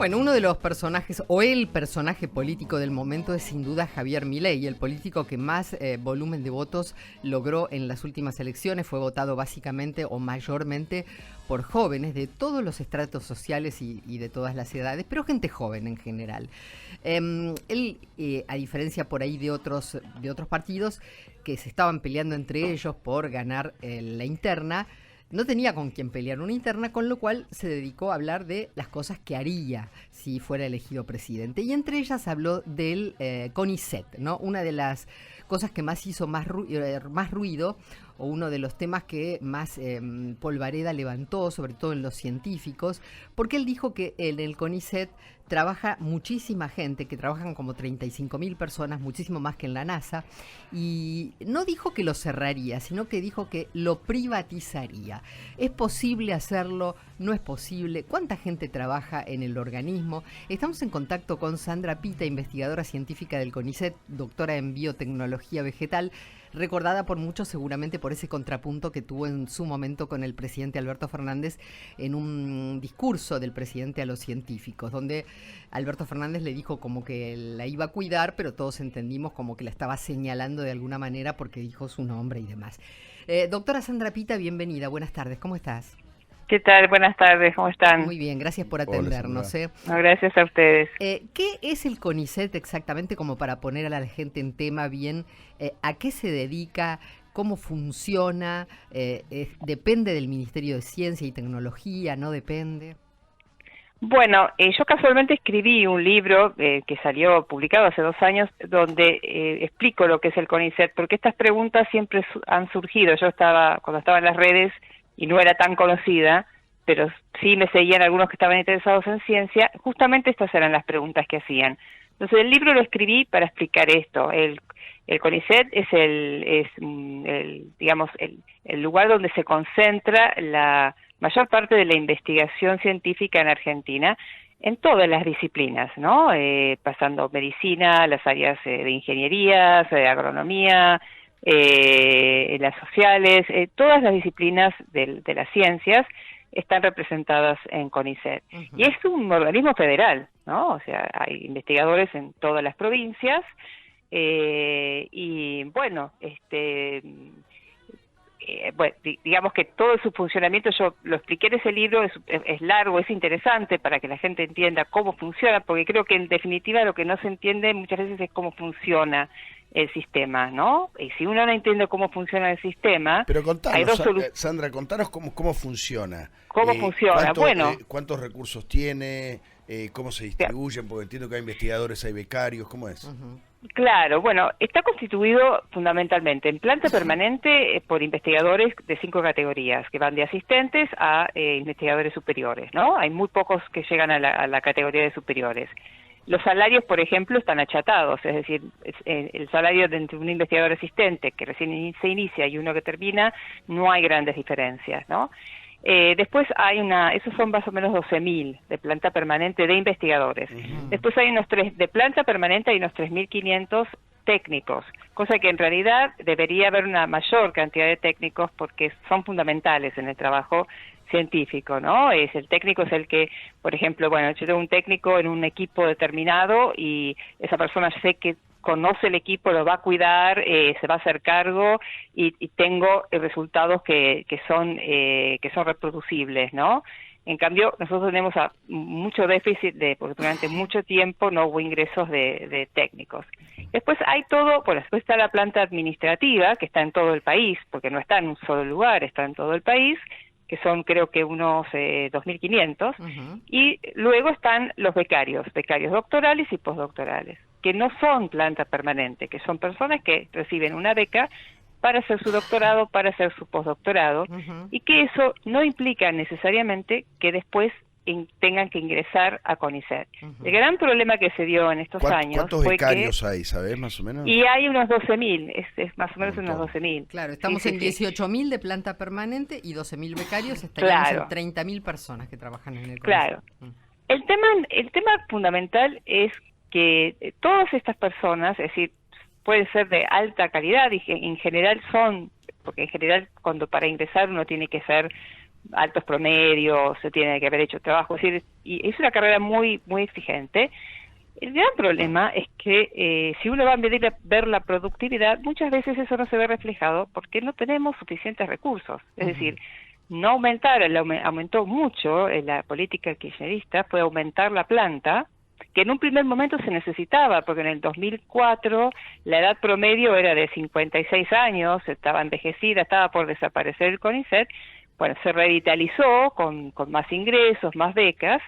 Bueno, uno de los personajes, o el personaje político del momento, es sin duda Javier Milei, el político que más volumen de votos logró en las últimas elecciones. Fue votado básicamente o mayormente por jóvenes de todos los estratos sociales y de todas las edades, pero gente joven en general. Él, a diferencia por ahí de otros partidos que se estaban peleando entre ellos por ganar la interna, no tenía con quién pelear una interna, con lo cual se dedicó a hablar de las cosas que haría si fuera elegido presidente. Y entre ellas habló del CONICET, ¿no? Una de las cosas que más hizo más ruido, o uno de los temas que más polvareda levantó, sobre todo en los científicos, porque él dijo que en el CONICET trabaja muchísima gente, que trabajan como 35.000 personas, muchísimo más que en la NASA, y no dijo que lo cerraría, sino que dijo que lo privatizaría. ¿Es posible hacerlo? ¿No es posible? ¿Cuánta gente trabaja en el organismo? Estamos en contacto con Sandra Pita, investigadora científica del CONICET, doctora en biotecnología vegetal, recordada por muchos seguramente por ese contrapunto que tuvo en su momento con el presidente Alberto Fernández en un discurso del presidente a los científicos, donde Alberto Fernández le dijo como que la iba a cuidar, pero todos entendimos como que la estaba señalando de alguna manera porque dijo su nombre y demás. Doctora Sandra Pita, bienvenida, buenas tardes, ¿cómo estás? ¿Qué tal? Buenas tardes, ¿cómo están? Muy bien, gracias por atendernos. No, gracias a ustedes. ¿Qué es el CONICET exactamente, como para poner a la gente en tema bien? ¿A qué se dedica? ¿Cómo funciona? ¿Depende del Ministerio de Ciencia y Tecnología? ¿No depende? Bueno, yo casualmente escribí un libro que salió publicado hace 2 años donde explico lo que es el CONICET, porque estas preguntas siempre han surgido. Cuando estaba en las redes y no era tan conocida, pero sí me seguían algunos que estaban interesados en ciencia, justamente estas eran las preguntas que hacían. Entonces el libro lo escribí para explicar esto. El CONICET es el lugar donde se concentra la mayor parte de la investigación científica en Argentina, en todas las disciplinas, ¿no? Pasando medicina, las áreas de ingeniería, de agronomía, las sociales, todas las disciplinas de las ciencias están representadas en CONICET. Uh-huh. Y es un organismo federal, ¿no? O sea, hay investigadores en todas las provincias, y bueno, digamos que todo su funcionamiento, yo lo expliqué en ese libro, es largo, es interesante para que la gente entienda cómo funciona, porque creo que en definitiva lo que no se entiende muchas veces es cómo funciona el sistema, ¿no? Y si uno no entiende cómo funciona el sistema... Pero contanos, Sandra, contanos cómo funciona. ¿Cómo funciona? ¿Cuántos recursos tiene? ¿Cómo se distribuyen? Porque entiendo que hay investigadores, hay becarios, ¿cómo es? Uh-huh. Claro, bueno, está constituido fundamentalmente en planta permanente por investigadores de 5 categorías, que van de asistentes a investigadores superiores, ¿no? Hay muy pocos que llegan a la categoría de superiores. Los salarios, por ejemplo, están achatados, es decir, el salario de entre un investigador asistente que recién se inicia y uno que termina, no hay grandes diferencias, ¿no? Después hay esos son más o menos 12.000 de planta permanente de investigadores. Uh-huh. Después hay de planta permanente hay unos 3.500 técnicos, cosa que en realidad debería haber una mayor cantidad de técnicos porque son fundamentales en el trabajo científico, ¿no? El técnico es el que, por ejemplo, bueno, yo tengo un técnico en un equipo determinado y esa persona sé que conoce el equipo, lo va a cuidar, se va a hacer cargo y tengo resultados que son reproducibles, ¿no? En cambio, nosotros tenemos mucho déficit porque durante mucho tiempo no hubo ingresos de técnicos. Después hay después está la planta administrativa, que está en todo el país, porque no está en un solo lugar, está en todo el país, que son creo que unos 2.500, uh-huh. Y luego están los becarios doctorales y postdoctorales, que no son planta permanente, que son personas que reciben una beca para hacer su doctorado, para hacer su postdoctorado, uh-huh. Y que eso no implica necesariamente que después tengan que ingresar a CONICET. Uh-huh. El gran problema que se dio en estos años ¿Cuántos fue becarios hay, sabés, más o menos? Y hay unos 12.000, es más o menos unos 12.000. Claro, estamos en 18.000 de planta permanente y 12.000 becarios, estaríamos en 30.000 personas que trabajan en el CONICET. Claro. El tema fundamental es que todas estas personas, es decir, pueden ser de alta calidad y en general porque en general para ingresar uno tiene que ser altos promedios, se tiene que haber hecho trabajo, es decir, y es una carrera muy muy exigente. El gran problema es que si uno va a ver la productividad, muchas veces eso no se ve reflejado porque no tenemos suficientes recursos. Es decir, no aumentó mucho la política kirchnerista, fue aumentar la planta, que en un primer momento se necesitaba, porque en el 2004 la edad promedio era de 56 años, estaba envejecida, estaba por desaparecer el CONICET. Bueno, se revitalizó con más ingresos, más becas,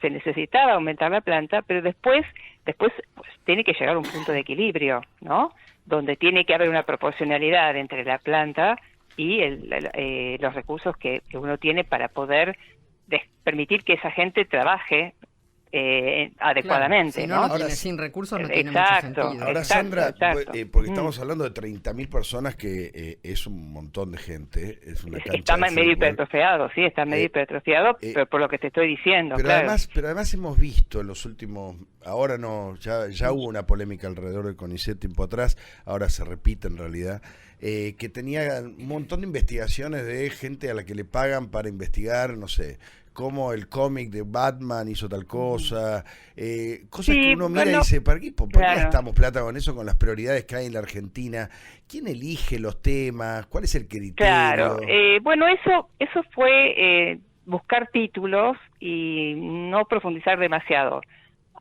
se necesitaba aumentar la planta, pero después pues, tiene que llegar a un punto de equilibrio, ¿no? Donde tiene que haber una proporcionalidad entre la planta y los recursos que uno tiene para poder permitir que esa gente trabaje adecuadamente. Claro, si ¿no? Ahora, sin recursos no tiene mucho sentido. Ahora, Sandra, porque estamos hablando de 30.000 personas, que es un montón de gente, es una cancha. Está medio hipertrofiado, sí, está medio hipertrofiado, pero por lo que te estoy diciendo. Pero, claro. además hemos visto en los últimos, ahora no, ya hubo una polémica alrededor del CONICET tiempo atrás, ahora se repite en realidad, que tenía un montón de investigaciones de gente a la que le pagan para investigar, no sé, cómo el cómic de Batman hizo tal cosa, cosas que uno mira y dice, ¿por qué gastamos plata con eso, con las prioridades que hay en la Argentina? ¿Quién elige los temas? ¿Cuál es el criterio? Claro, bueno, eso fue buscar títulos y no profundizar demasiado.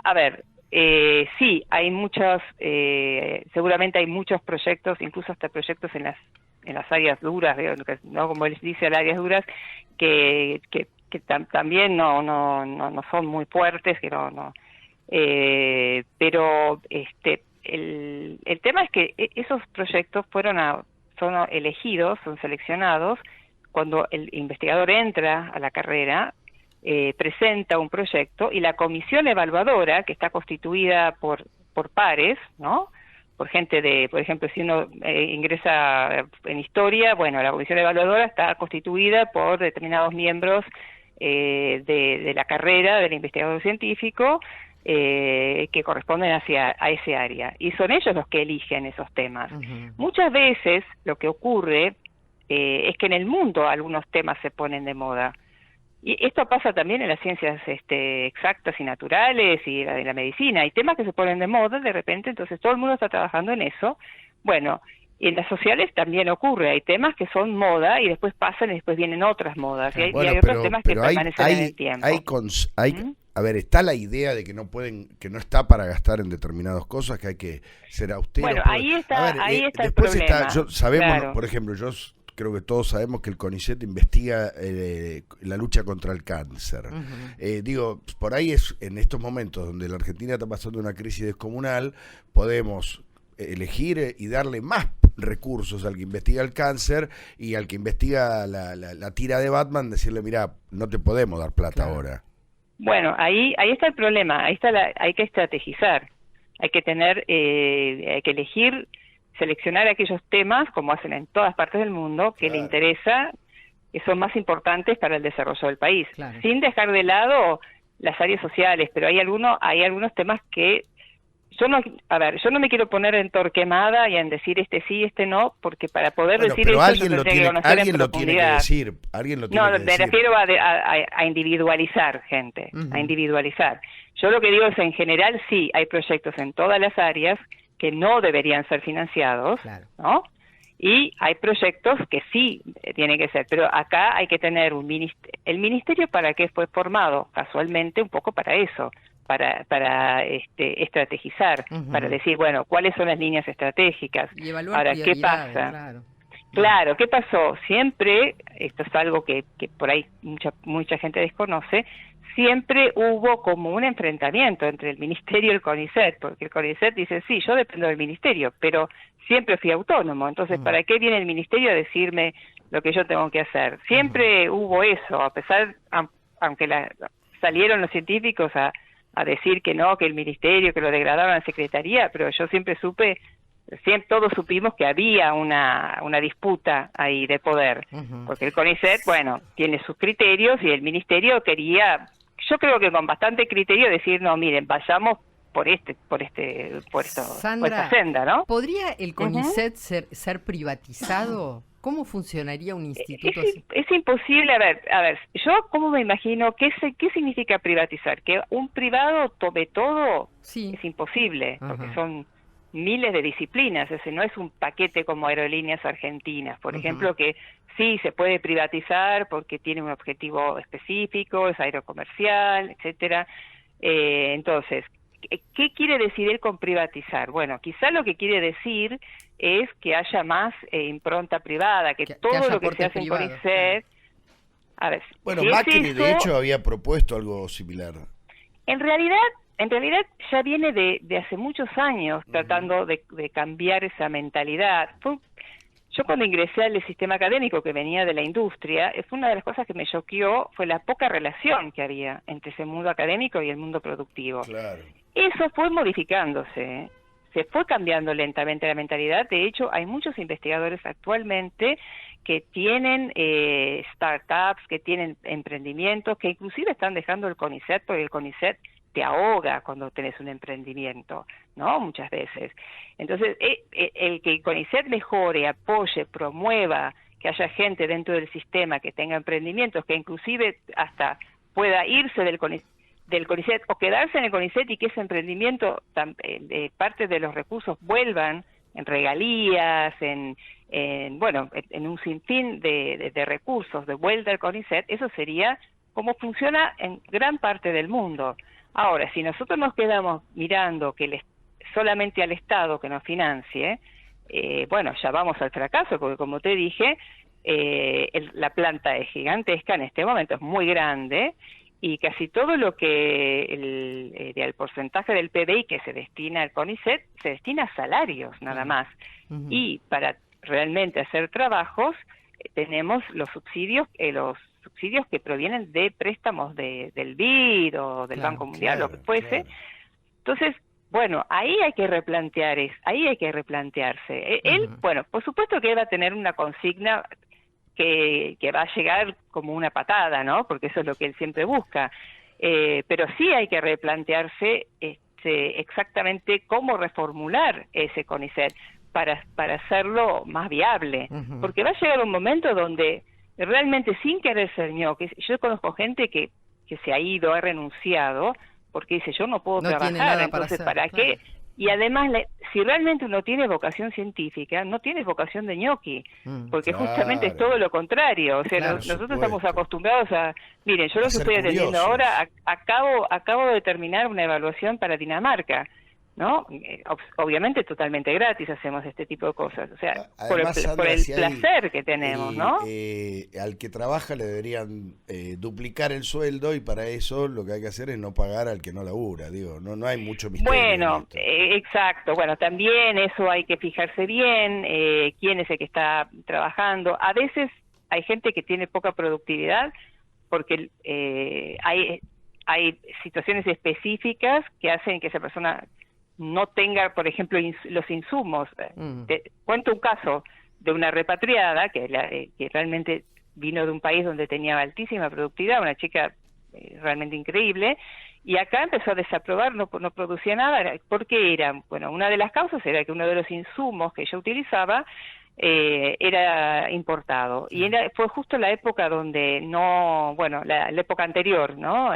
A ver, sí, hay muchos, seguramente hay muchos proyectos, incluso hasta proyectos en las áreas duras, ¿no? Como él dice, las áreas duras, que también no son muy fuertes, que pero el tema es que esos proyectos son elegidos, son seleccionados cuando el investigador entra a la carrera, presenta un proyecto y la comisión evaluadora, que está constituida por pares, ¿no? Por gente por ejemplo, si uno ingresa en historia, bueno, la comisión evaluadora está constituida por determinados miembros de la carrera del investigador científico que corresponden a ese área, y son ellos los que eligen esos temas. Muchas veces lo que ocurre es que en el mundo algunos temas se ponen de moda, y esto pasa también en las ciencias exactas y naturales y en la medicina. Hay temas que se ponen de moda de repente, entonces todo el mundo está trabajando en eso. Bueno, y en las sociales también ocurre, hay temas que son moda y después pasan y después vienen otras modas, y hay otros temas que permanecen en el tiempo. A ver, está la idea de que no está para gastar en determinadas cosas, que hay que ser austero. Bueno, ahí está el problema. Sabemos, claro. Por ejemplo, creo que todos sabemos que el CONICET investiga la lucha contra el cáncer. Digo, por ahí es en estos momentos donde la Argentina está pasando una crisis descomunal, podemos elegir y darle más recursos al que investiga el cáncer y al que investiga la tira de Batman, decirle, mira, no te podemos dar plata ahora. Bueno, ahí está el problema, hay que estrategizar, hay que hay que elegir, seleccionar aquellos temas, como hacen en todas partes del mundo, que le interesa, que son más importantes para el desarrollo del país, sin dejar de lado las áreas sociales, pero hay algunos temas que yo no me quiero poner en Torquemada y en decir este sí, este no, porque para poder decir eso alguien lo tiene que decir. Me refiero a individualizar gente, a individualizar. Yo lo que digo es, en general, sí, hay proyectos en todas las áreas que no deberían ser financiados, ¿no? Y hay proyectos que sí tienen que ser, pero acá hay que tener el ministerio. ¿Para qué fue formado? Casualmente un poco para eso, para estrategizar, para decir, bueno, cuáles son las líneas estratégicas. Y evaluar ahora, ¿qué pasa? Claro, ¿qué pasó? Siempre, esto es algo que por ahí mucha gente desconoce, siempre hubo como un enfrentamiento entre el ministerio y el CONICET, porque el CONICET dice, sí, yo dependo del ministerio, pero siempre fui autónomo, entonces, ¿para qué viene el ministerio a decirme lo que yo tengo que hacer? Siempre hubo eso, a pesar, aunque salieron los científicos a decir que no, que el ministerio, que lo degradaron a la secretaría, pero yo siempre todos supimos que había una disputa ahí de poder, porque el CONICET, bueno, tiene sus criterios y el ministerio quería, yo creo que con bastante criterio, decir, no, miren, vayamos por esta Sandra, senda, ¿no? ¿Podría el CONICET ser privatizado? ¿Cómo funcionaría un instituto así? Es imposible, a ver, yo cómo me imagino, ¿qué significa privatizar? Que un privado tome todo, Sí. es imposible, porque Ajá. son miles de disciplinas, ese no es un paquete como Aerolíneas Argentinas, por ejemplo, que sí se puede privatizar porque tiene un objetivo específico, es aerocomercial, etcétera. Entonces, ¿qué quiere decir él con privatizar? Bueno, quizá lo que quiere decir es que haya más impronta privada, que Que todo haya lo que se aportes hace en privados, claro. CONICET, a ver, Bueno, si es Macri de eso, hecho había propuesto algo similar. en realidad ya viene de hace muchos años tratando de cambiar esa mentalidad. Yo cuando ingresé al sistema académico que venía de la industria, fue una de las cosas que me choqueó, fue la poca relación que había entre ese mundo académico y el mundo productivo. Claro. Eso fue modificándose, ¿eh? Se fue cambiando lentamente la mentalidad. De hecho, hay muchos investigadores actualmente que tienen startups, que tienen emprendimientos, que inclusive están dejando el CONICET, porque el CONICET te ahoga cuando tenés un emprendimiento, ¿no? Muchas veces. Entonces, el que el CONICET mejore, apoye, promueva, que haya gente dentro del sistema que tenga emprendimientos, que inclusive hasta pueda irse del CONICET o quedarse en el CONICET y que ese emprendimiento, parte de los recursos vuelvan en regalías, en un sinfín de recursos de vuelta al CONICET, eso sería como funciona en gran parte del mundo. Ahora, si nosotros nos quedamos mirando que solamente al Estado que nos financie, ya vamos al fracaso, porque como te dije, la planta es gigantesca en este momento, es muy grande, y casi todo lo que el porcentaje del PBI que se destina al CONICET se destina a salarios nada más. Y para realmente hacer trabajos tenemos los subsidios que provienen de préstamos del BID o del Banco Mundial, lo que fuese. Entonces, bueno, ahí hay que replantearse. Él, por supuesto que va a tener una consigna que va a llegar como una patada, ¿no? Porque eso es lo que él siempre busca. Pero sí hay que replantearse exactamente cómo reformular ese CONICET para hacerlo más viable. Porque va a llegar un momento donde realmente, sin querer ser ñoqui, yo conozco gente que se ha ido, ha renunciado, porque dice, yo no puedo trabajar, entonces ¿para qué? Y además, si realmente uno tiene vocación científica, no tiene vocación de ñoqui, porque justamente es todo lo contrario. O sea, nosotros estamos acostumbrados a... Miren, yo lo que estoy atendiendo ahora, acabo de terminar una evaluación para Dinamarca, ¿no? Obviamente totalmente gratis hacemos este tipo de cosas, o sea, además, por el placer que tenemos, ¿no? Al que trabaja le deberían duplicar el sueldo, y para eso lo que hay que hacer es no pagar al que no labura, digo, no hay mucho misterio. Bueno, exacto, bueno, también eso hay que fijarse bien, quién es el que está trabajando. A veces hay gente que tiene poca productividad porque hay situaciones específicas que hacen que esa persona no tenga, por ejemplo, los insumos. Te cuento un caso de una repatriada que realmente vino de un país donde tenía altísima productividad, una chica realmente increíble, y acá empezó a desaprobar, no producía nada. ¿Por qué era? Bueno, una de las causas era que uno de los insumos que ella utilizaba era importado, y fue justo la época donde la época anterior, ¿no?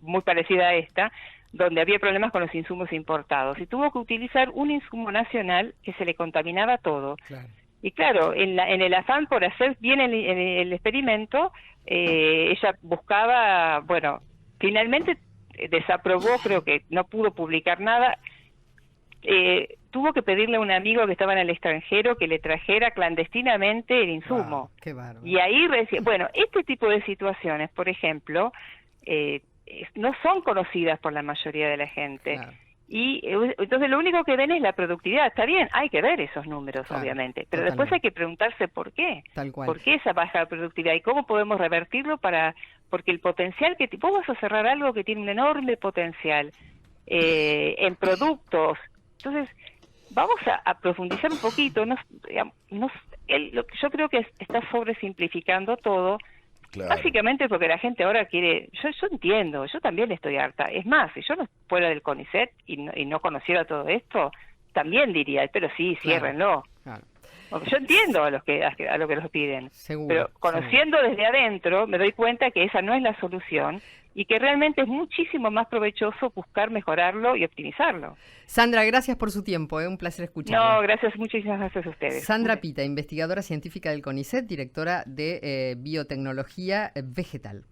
Muy parecida a esta, donde había problemas con los insumos importados, y tuvo que utilizar un insumo nacional que se le contaminaba todo. Y claro, en el afán por hacer bien el experimento, ella buscaba, finalmente desaprobó, creo que no pudo publicar nada, tuvo que pedirle a un amigo que estaba en el extranjero que le trajera clandestinamente el insumo. Qué bárbaro. Y ahí este tipo de situaciones, por ejemplo, no son conocidas por la mayoría de la gente. Y entonces lo único que ven es la productividad. Está bien, hay que ver esos números, obviamente, pero después hay que preguntarse por qué. Tal cual. ¿Por qué esa baja productividad? ¿Y cómo podemos revertirlo? Porque el potencial vos vas a cerrar algo que tiene un enorme potencial en productos. Entonces, vamos a profundizar un poquito. Yo creo que está sobresimplificando todo. Básicamente porque la gente ahora quiere, yo entiendo, yo también estoy harta. Es más, si yo no fuera del CONICET y no conociera todo esto, también diría, pero sí, ciérrenlo. Porque yo entiendo a lo que los piden, Seguro, pero conociendo desde adentro me doy cuenta que esa no es la solución y que realmente es muchísimo más provechoso buscar mejorarlo y optimizarlo. Sandra, gracias por su tiempo, un placer escucharla. No, gracias, muchísimas gracias a ustedes. Sandra Pita, investigadora científica del CONICET, directora de biotecnología vegetal.